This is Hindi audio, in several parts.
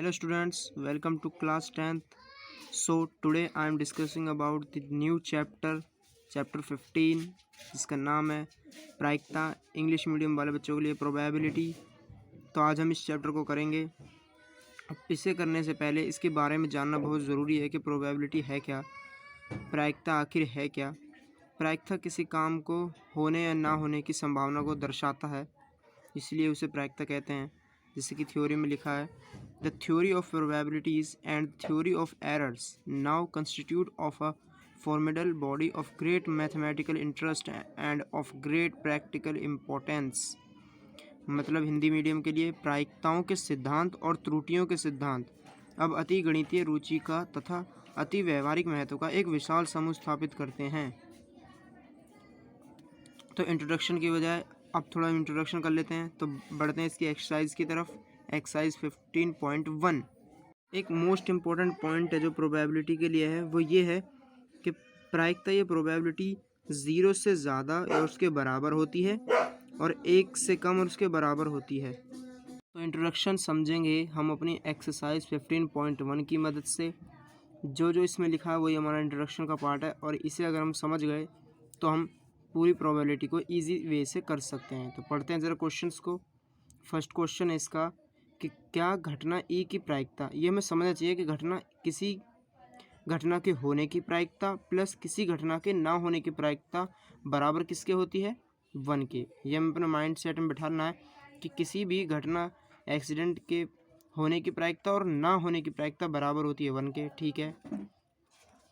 Hello students, welcome to class 10th. So today I am discussing about the new chapter 15 जिसका नाम है प्रायिकता। इंग्लिश मीडियम वाले बच्चों के लिए प्रोबेबिलिटी। तो आज हम इस चैप्टर को करेंगे। अब इसे करने से पहले इसके बारे में जानना बहुत ज़रूरी है कि प्रोबेबिलिटी है क्या, प्रायिकता आखिर है क्या। प्रायिकता किसी काम को होने या ना होने की संभावना को दर्शाता है, इसलिए उसे प्रायिकता कहते हैं। जैसे कि थ्योरी में लिखा है, the theory of probabilities and theory of errors now constitute of a formidable body of great mathematical interest and of great practical importance. मतलब हिंदी मीडियम के लिए, प्रायिकताओं के सिद्धांत और त्रुटियों के सिद्धांत अब अति गणितीय रुचि का तथा अति व्यवहारिक महत्व का एक विशाल समूह स्थापित करते हैं। तो इंट्रोडक्शन की बजाय अब थोड़ा इंट्रोडक्शन कर लेते हैं, तो बढ़ते हैं इसकी एक्सरसाइज की तरफ। एक्सरसाइज 15.1 एक मोस्ट इम्पॉर्टेंट पॉइंट है जो प्रोबेबिलिटी के लिए है, वो ये है कि प्रायिकता ये प्रोबेबिलिटी 0 से ज़्यादा और उसके बराबर होती है और 1 से कम और उसके बराबर होती है। तो इंट्रोडक्शन समझेंगे हम अपनी एक्सरसाइज 15.1 की मदद से। जो इसमें लिखा है वही हमारा इंट्रोडक्शन का पार्ट है, और इसे अगर हम समझ गए तो हम पूरी प्रोबेबिलिटी को इजी वे से कर सकते हैं। तो पढ़ते हैं ज़रा क्वेश्चंस को। फर्स्ट क्वेश्चन है इसका कि क्या घटना ई की प्रायिकता, ये हमें समझना चाहिए कि घटना किसी घटना के होने की प्रायिकता प्लस किसी घटना के ना होने की प्रायिकता बराबर किसके होती है, 1 के। ये हमें अपने माइंड सेट में बिठाना है कि किसी भी घटना एक्सीडेंट के होने की प्रायिकता और ना होने की प्रायिकता बराबर होती है 1 के। ठीक है,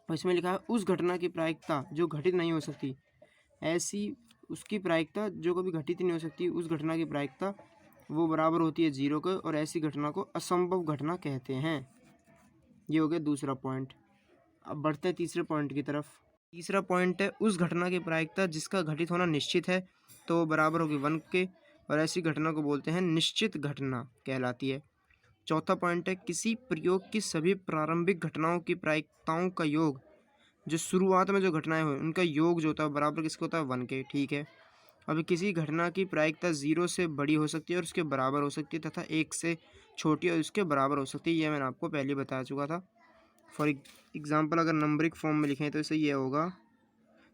और इसमें लिखा है उस घटना की प्रायिकता जो घटित नहीं हो सकती, ऐसी उसकी प्रायिकता जो कभी घटित नहीं हो सकती, उस घटना की प्रायिकता वो बराबर होती है 0 के, और ऐसी घटना को असंभव घटना कहते हैं। ये हो गया दूसरा पॉइंट। अब बढ़ते हैं तीसरे पॉइंट की तरफ। तीसरा पॉइंट है उस घटना की प्रायिकता जिसका घटित होना निश्चित है, तो वो बराबर होगी 1 के, और ऐसी घटना को बोलते हैं निश्चित घटना कहलाती है। चौथा पॉइंट है किसी प्रयोग की सभी प्रारंभिक घटनाओं की प्रायिकताओं का योग, जो शुरुआत में जो घटनाएं हुई उनका योग जो होता है बराबर किसका होता है, 1 के। ठीक है, अभी किसी घटना की प्रायिकता 0 से बड़ी हो सकती है और उसके बराबर हो सकती है, तथा 1 से छोटी और उसके बराबर हो सकती है। यह मैंने आपको पहले बता चुका था। फॉर एग्जांपल अगर नंबरिक फॉर्म में लिखें तो इसे ये होगा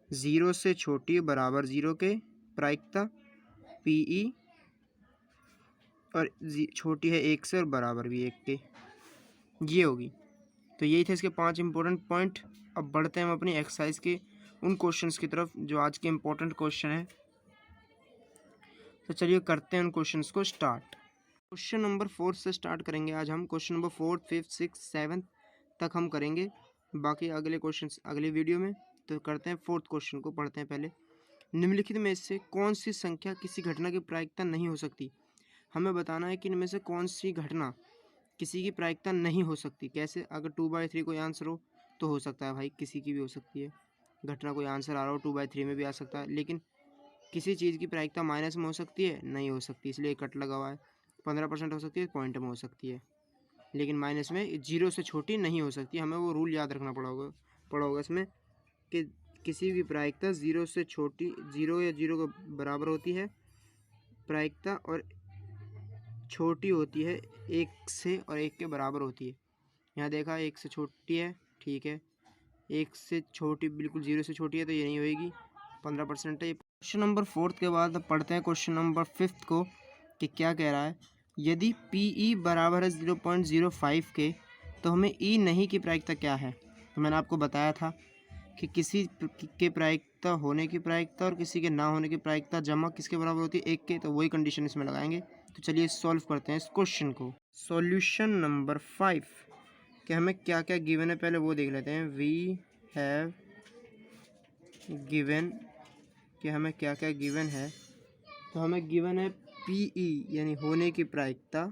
0 से छोटी बराबर 0 के प्रायिकता PE, और छोटी है 1 से और बराबर भी 1 के, ये होगी। तो यही थे इसके 5 इंपॉर्टेंट पॉइंट। अब बढ़ते हैं हम अपनी एक्सरसाइज के उन क्वेश्चंस की तरफ जो आज के इंपॉर्टेंट क्वेश्चन है। तो चलिए करते हैं उन क्वेश्चंस को स्टार्ट। क्वेश्चन नंबर 4 से स्टार्ट करेंगे आज हम। क्वेश्चन नंबर 4, 5, 6, 7 तक हम करेंगे, बाकी अगले क्वेश्चंस अगले वीडियो में। तो करते हैं 4th क्वेश्चन को, पढ़ते हैं पहले। निम्नलिखित में से कौन सी संख्या किसी घटना की प्रायिकता नहीं हो सकती। हमें बताना है कि इनमें से कौन सी घटना किसी की प्रायिकता नहीं हो सकती। कैसे, अगर 2/3 कोई आंसर हो तो हो सकता है भाई, किसी की भी हो सकती है घटना। कोई आंसर आ रहा हो 2/3 में भी आ सकता है, लेकिन किसी चीज़ की प्रायिकता माइनस में हो सकती है, नहीं हो सकती, इसलिए कट लगा हुआ है। 15% हो सकती है, पॉइंट में हो सकती है, लेकिन माइनस में 0 से छोटी नहीं हो सकती। हमें वो रूल याद रखना पड़ा होगा इसमें कि किसी भी प्रायिकता 0 से छोटी, 0 या 0 के बराबर होती है प्रायिकता, और छोटी होती है 1 से और 1 के बराबर होती है। यहाँ देखा 1 से छोटी है, ठीक है, 1 से छोटी बिल्कुल 0 से छोटी है, तो ये नहीं होएगी, 15% है। क्वेश्चन नंबर 4 के बाद अब पढ़ते हैं क्वेश्चन नंबर 5 को कि क्या कह रहा है। यदि PE बराबर है 0.05 के, तो हमें E नहीं की प्रायिकता क्या है। तो मैंने आपको बताया था कि किसी के प्रायिकता होने की प्रायिकता और किसी के ना होने की प्रायिकता जमा किसके बराबर होती है, 1 के। तो वही कंडीशन इसमें लगाएंगे। तो चलिए सॉल्व करते हैं इस क्वेश्चन को। सॉल्यूशन नंबर 5 कि हमें क्या क्या गिवन है पहले वो देख लेते हैं। वी हैव गिवन कि हमें क्या क्या गिवन है। तो हमें गिवन है PE यानी होने की प्रायिकता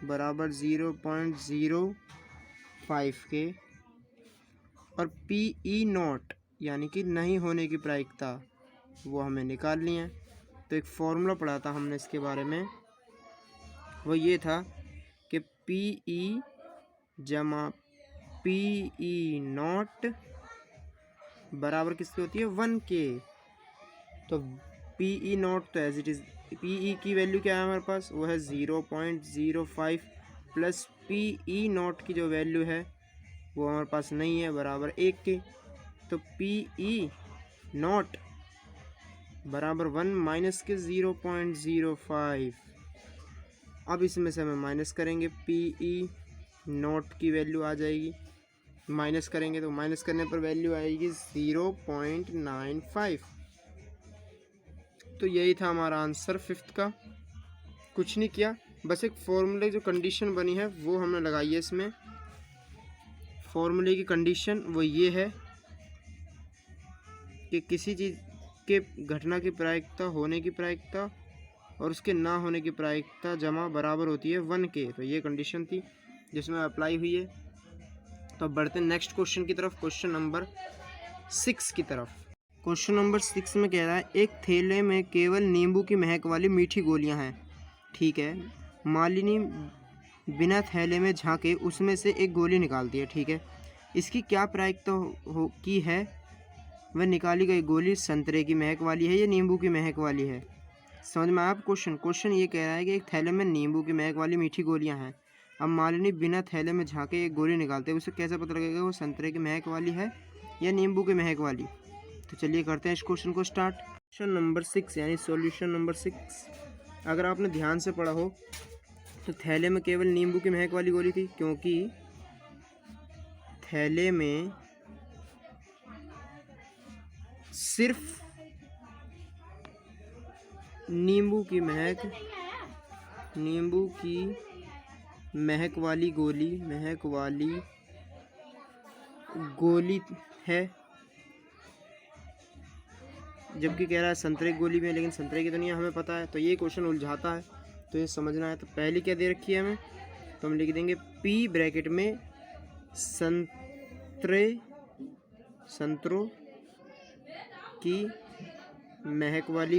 बराबर 0.05 के, और PE नॉट यानी कि नहीं होने की प्रायिकता वो हमें निकाल ली है। तो एक फॉर्मूला पढ़ा था हमने इसके बारे में, वो ये था कि PE जमा PE नॉट बराबर किसकी होती है, 1 के। तो PE नॉट तो एज इट इज़, PE की वैल्यू क्या है हमारे पास, वो है 0.05 प्लस पी ई नॉट की जो वैल्यू है वो हमारे पास नहीं है, बराबर 1 के। तो पी ई नॉट बराबर 1 माइनस के 0.05। अब इसमें से हमें माइनस करेंगे, पी ई नॉट की वैल्यू आ जाएगी, माइनस करेंगे तो माइनस करने पर वैल्यू आएगी 0.95। तो यही था हमारा आंसर 5th का। कुछ नहीं किया, बस एक फॉर्मूले जो कंडीशन बनी है वो हमने लगाई है। इसमें फॉर्मूले की कंडीशन वो ये है कि किसी चीज़ के घटना की प्रायिकता होने की प्रायिकता और उसके ना होने की प्रायिकता जमा बराबर होती है 1 के। तो ये कंडीशन थी जिसमें अप्लाई हुई है। तो अब बढ़ते हैं नेक्स्ट क्वेश्चन की तरफ, क्वेश्चन नंबर 6 की तरफ। क्वेश्चन नंबर 6 में कह रहा है एक थैले में केवल नींबू की महक वाली मीठी गोलियां हैं। ठीक है, मालिनी बिना थैले में झांके उसमें से एक गोली निकालती है। ठीक है, इसकी क्या प्रायिकता हो की है? वह निकाली गई गोली संतरे की महक वाली है या नींबू की महक वाली है? समझ में आया क्वेश्चन? क्वेश्चन ये कह रहा है कि एक थैले में नींबू की महक वाली मीठी गोलियां हैं। अब मालिनी बिना थैले में झांके एक गोली निकालते हैं, उसे कैसे पता लगेगा वो संतरे की महक वाली है या नींबू की महक वाली? तो चलिए करते हैं इस क्वेश्चन को स्टार्ट। क्वेश्चन नंबर 6 यानी सॉल्यूशन नंबर 6 अगर आपने ध्यान से पढ़ा हो तो थैले में केवल नींबू की महक वाली गोली थी, क्योंकि थैले में सिर्फ नींबू की महक वाली गोली है, जबकि कह रहा है संतरे की गोली में, लेकिन संतरे की तो नहीं है, हमें पता है। तो ये क्वेश्चन उलझाता है, तो ये समझना है। तो पहले क्या दे रखी है हमें, तो हम लिख देंगे पी ब्रैकेट में संतरों की महक वाली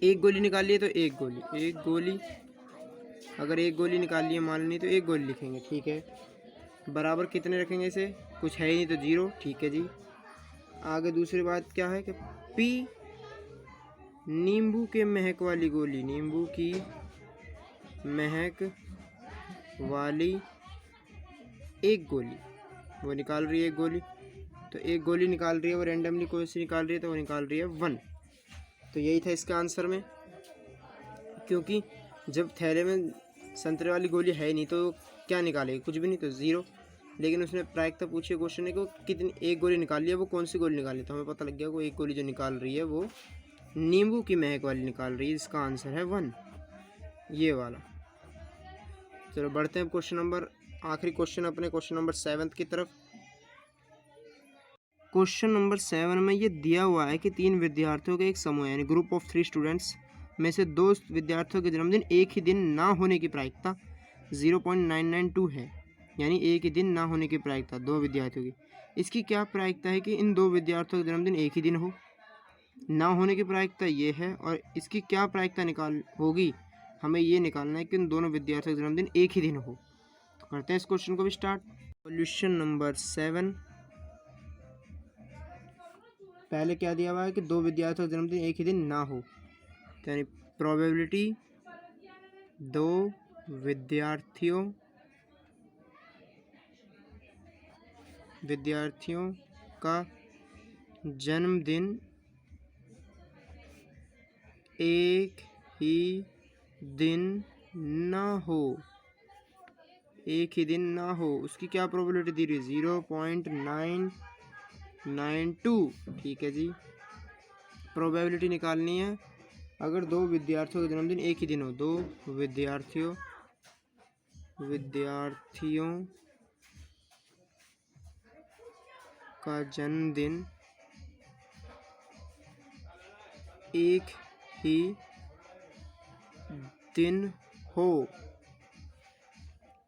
एक गोली निकाल लिए तो एक गोली अगर एक गोली निकाल लिए मान ली तो एक गोली लिखेंगे। ठीक है, बराबर कितने रखेंगे इसे, कुछ है ही नहीं तो 0। ठीक है जी। आगे दूसरी बात क्या है कि पी नींबू की महक वाली एक गोली वो निकाल रही है, एक गोली तो एक गोली निकाल रही है वो रेंडमली कोई सी निकाल रही है, तो वो निकाल रही है 1। तो यही था इसका आंसर में, क्योंकि जब थैले में संतरे वाली गोली है नहीं तो क्या निकालेगी, कुछ भी नहीं, तो 0। लेकिन उसने प्रायिकता पूछी क्वेश्चन ने कि कितनी एक गोली निकाली है, वो कौन सी गोली निकाली, तो हमें पता लग गया वो एक गोली जो निकाल रही है वो नींबू की महक वाली निकाल रही है। इसका आंसर है 1, ये वाला। चलो बढ़ते हैं क्वेश्चन नंबर, आखिरी क्वेश्चन अपने क्वेश्चन नंबर 7 की तरफ। क्वेश्चन नंबर 7 में ये दिया हुआ है कि 3 विद्यार्थियों के एक समूह यानी ग्रुप ऑफ 3 स्टूडेंट्स में से 2 विद्यार्थियों के जन्मदिन एक ही दिन ना होने की प्रायिकता 0.992 है, यानी एक ही दिन ना होने की प्रायिकता 2 विद्यार्थियों की। इसकी क्या प्रायिकता है कि इन 2 विद्यार्थियों का जन्मदिन एक ही दिन हो? ना होने की प्रायिकता ये है, और इसकी क्या प्रायिकता होगी, हमें ये निकालना है कि इन दोनों विद्यार्थियों का जन्मदिन एक ही दिन हो। तो करते हैं इस क्वेश्चन को भी स्टार्ट। सॉल्यूशन नंबर 7, पहले क्या दिया हुआ है कि 2 विद्यार्थियों का जन्मदिन एक ही दिन ना हो, यानी प्रोबेबिलिटी 2 विद्यार्थियों का जन्मदिन एक ही दिन ना हो, उसकी क्या प्रोबेबिलिटी दी रही है, 0.992। ठीक है जी, प्रोबेबिलिटी निकालनी है अगर 2 विद्यार्थियों का जन्मदिन एक ही दिन हो, 2 विद्यार्थियों का जन्मदिन एक ही दिन हो,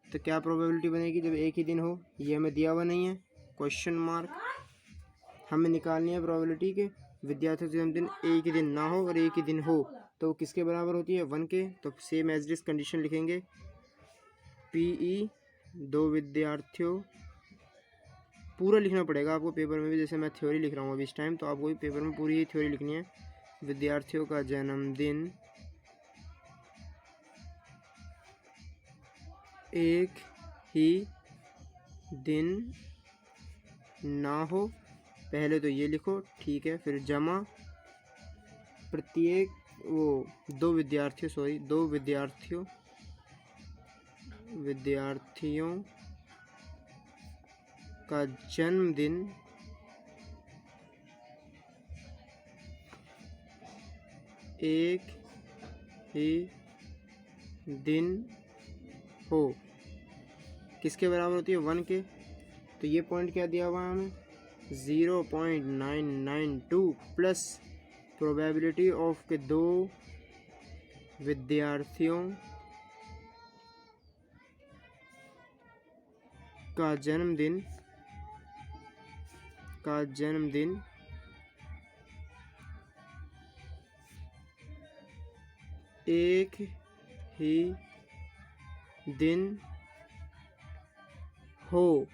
तो क्या प्रोबेबिलिटी बनेगी जब एक ही दिन हो? ये हमें दिया हुआ नहीं है, क्वेश्चन मार्क। हमें निकालनी है प्रोबेबिलिटी के विद्यार्थियों का जन्मदिन एक ही दिन ना हो और एक ही दिन हो, तो किसके बराबर होती है, 1 के। तो सेम एज दिस कंडीशन लिखेंगे, पीई 2 विद्यार्थियों, पूरा लिखना पड़ेगा आपको पेपर में भी, जैसे मैं थ्योरी लिख रहा हूँ अभी इस टाइम, तो आपको भी पेपर में पूरी ही थ्योरी लिखनी है। विद्यार्थियों का जन्मदिन एक ही दिन ना हो, पहले तो ये लिखो, ठीक है, फिर जमा प्रत्येक दो विद्यार्थियों का जन्मदिन एक ही दिन हो। किसके बराबर होती है? 1 के। तो ये पॉइंट क्या दिया हुआ है हमें? 0.992 प्लस प्रोबेबिलिटी ऑफ के 2 विद्यार्थियों का जन्मदिन एक ही दिन हो।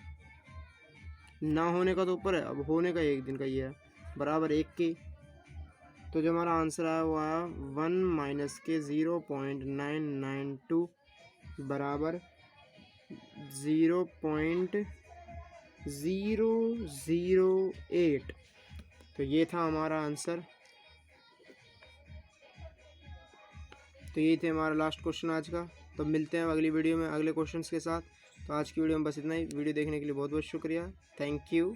ना होने का तो ऊपर है, अब होने का एक दिन का ही है, बराबर 1 के। तो जो हमारा आंसर आया वो आया 1 माइनस के 0.992 बराबर 0.008। तो ये था हमारा आंसर। तो यही थे हमारा लास्ट क्वेश्चन आज का। तो मिलते हैं अगली वीडियो में अगले क्वेश्चंस के साथ। तो आज की वीडियो में बस इतना ही। वीडियो देखने के लिए बहुत बहुत शुक्रिया। Thank you.